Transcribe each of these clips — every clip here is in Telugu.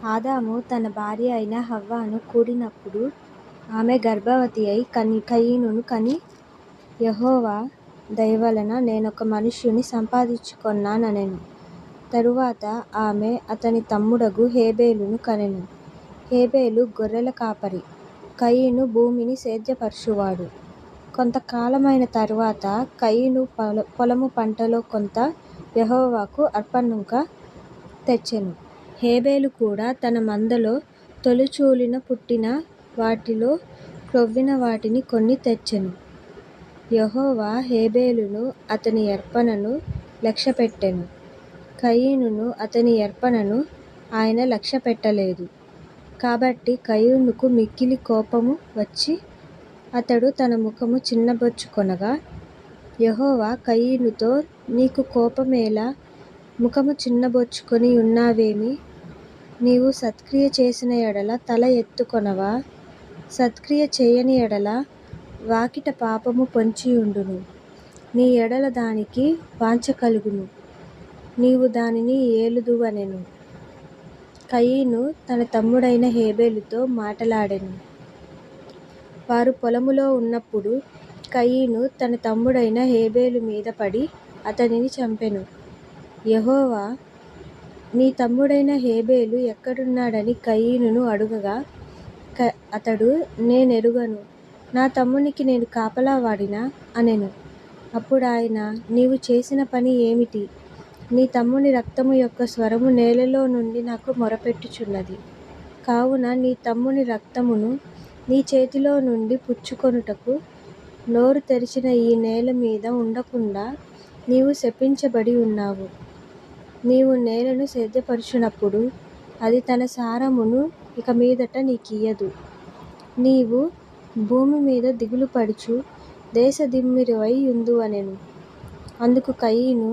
ఆదాము తన భార్య అయిన హవ్వను కూడినప్పుడు ఆమె గర్భవతి అయి కయీనును కని, యెహోవా దయవలన నేనొక మనుష్యుని సంపాదించుకొన్నానెను. తరువాత ఆమె అతని తమ్ముడగు హేబెలును కనెను. హేబెలు గొర్రెల కాపరి, కయీను భూమిని సేద్యపరచువాడు. కొంతకాలమైన తరువాత కయీను పొలము పంటలో కొంత యెహోవాకు అర్పణగా తెచ్చెను. హేబెలు కూడా తన మందలో తొలిచూలున పుట్టిన వాటిలో క్రొవ్విన వాటిని కొన్ని తెచ్చెను. యెహోవా హేబెలును అతని అర్పణను లక్ష్యపెట్టెను. కయీనును అతని అర్పణను ఆయన లక్ష్యపెట్టలేదు. కాబట్టి కయీనుకు మిక్కిలి కోపము వచ్చి అతడు తన ముఖము చిన్నబుచ్చుకొనగా, యెహోవా కయీనుతో, నీకు కోపమేలా? ముఖము చిన్నబుచ్చుకొని యున్నావేమి? నీవు సత్క్రియ చేసిన ఎడల తల ఎత్తుకొనవా? సత్క్రియ చేయని ఎడల వాకిట పాపము పొంచియుండును. నీ ఎడల దానికి వాంఛ కలుగును, నీవు దానిని ఏలుదువనెను. కయీను తన తమ్ముడైన హేబెలుతో మాటలాడెను. వారు పొలములో ఉన్నప్పుడు కయీను తన తమ్ముడైన హేబెలు మీద పడి అతనిని చంపెను. యెహోవా, నీ తమ్ముడైన హేబెలు ఎక్కడున్నాడని కయీనును అడుగగా, అతడు, నేనెరుగను, నా తమ్మునికి నేను కాపలావాడినా అనెను. అప్పుడాయన, నీవు చేసిన పని ఏమిటి? నీ తమ్ముని రక్తము యొక్క స్వరము నేలలో నుండి నాకు మొరపెట్టుచున్నది. కావున నీ తమ్ముని రక్తమును నీ చేతిలో నుండి పుచ్చుకొనుటకు నోరు తెరచిన ఈ నేల మీద ఉండకుండా నీవు శపించబడి ఉన్నావు. నీవు నేలను సేద్యపరచునప్పుడు అది తన సారమును ఇక మీదట నీకియ్యదు. నీవు భూమి మీద దిగులుపడుచు దేశదిమ్మిరివై యుందువనెను. అందుకు కయీను,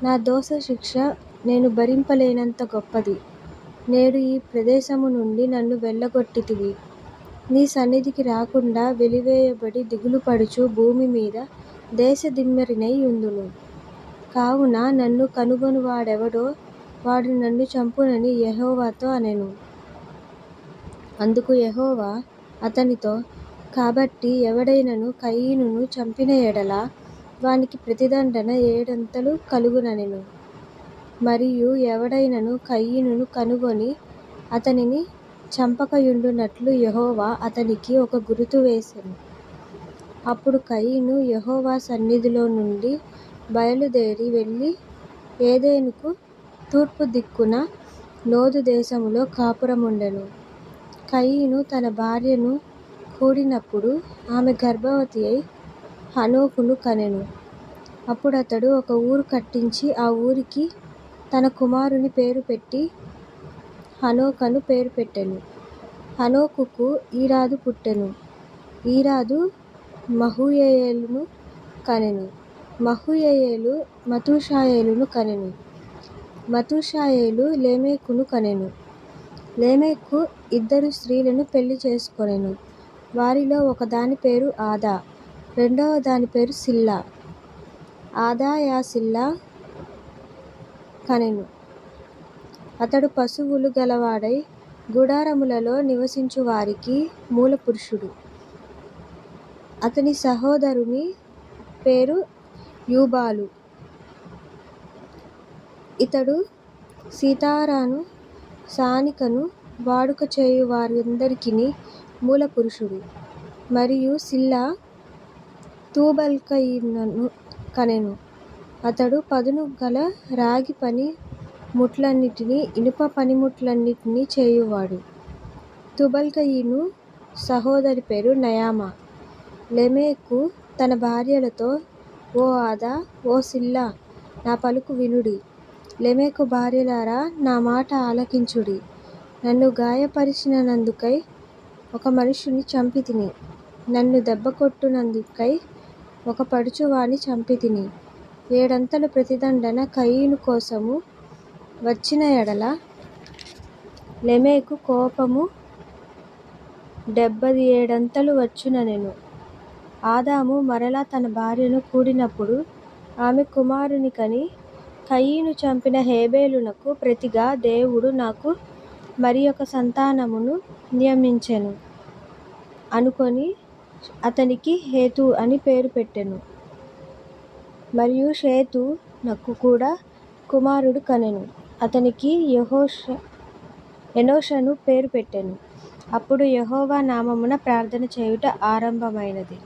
నా దోషశిక్ష నేను భరింపలేనంత గొప్పది. నేడు ఈ ప్రదేశము నుండి నన్ను వెళ్ళగొట్టితివి. నీ సన్నిధికి రాకుండా వెలివేయబడి దిగులుపడుచు భూమి మీద దేశదిమ్మరినై యుందును. కావున నన్ను కనుగొనువాడెవడో వాడు నన్ను చంపునని యెహోవాతో అనెను. అందుకు యెహోవా అతనితో, కాబట్టి ఎవడైనను కయీనును చంపిన ఎడల వానికి ప్రతిదండన ఏడంతలు కలుగుననెను. మరియు ఎవడైనను కయీనును కనుగొని అతనిని చంపకయుండునట్లు యెహోవా అతనికి ఒక గురుతు వేసెను. అప్పుడు కయీను యెహోవా సన్నిధిలో నుండి బయలుదేరి వెళ్ళి ఏదెనుకు తూర్పు దిక్కున నోదు దేశములో కాపురముండెను. కయీను తన భార్యను కూడినప్పుడు ఆమె గర్భవతి అయి హనోకును కనెను. అప్పుడతడు ఒక ఊరు కట్టించి ఆ ఊరికి తన కుమారుని పేరు పెట్టి హనోకను పేరు పెట్టెను. హనోకుకు ఈరాదు పుట్టెను. ఈరాదు మహూయయేలును కనెను. మహూయయేలు మతూషాయేలును కనెను. మతూషాయేలు లెమెకును కనెను. లెమెకు ఇద్దరు స్త్రీలను పెళ్లి చేసుకొనెను. వారిలో ఒకదాని పేరు ఆదా, రెండవ దాని పేరు సిల్లా. ఆదా సిల్లా కనెను. అతడు పశువులు గలవాడై గుడారములలో నివసించువారికి మూలపురుషుడు. అతని సహోదరుని పేరు యూబాలు. ఇతడు సితారాను సానికను వాడుక చేయు వారందరికిని మూలపురుషుడు. మరియు సిల్లా తూబల్కయీనును కనెను. అతడు పదును గల రాగి పని ముట్లన్నిటినీ ఇనుప పనిముట్లన్నిటినీ చేయువాడు. తుబల్కయీను సహోదరి పేరు నయామా. లెమెకు తన భార్యలతో, ఓ ఆదా, ఓ సిల్లా, నా పలుకు వినుడి. లెమెకు భార్యలారా, నా మాట ఆలకించుడి. నన్ను గాయపరచినందుకై ఒక మనుష్యుని చంపితిని. నన్ను దెబ్బకొట్టునందుకై ఒక పడుచువాని చంపితిని. ఏడంతలు ప్రతిదండన కయీను కోసము వచ్చిన ఎడల లెమెకు కోపము 77 వచ్చుననెను. ఆదాము మరలా తన భార్యను కూడినప్పుడు ఆమె కుమారుని కని, కయీను చంపిన హేబెలునకు ప్రతిగా దేవుడు నాకు మరి ఒక సంతానమును నియమించెను అనుకొని అతనికి హేతు అని పేరు పెట్టెను. మరియు షేతు నకు కూడా కుమారుడు కనెను. అతనికి ఎనోషను పేరు పెట్టెను. అప్పుడు యెహోవా నామమున ప్రార్థన చేయుట ఆరంభమైనది.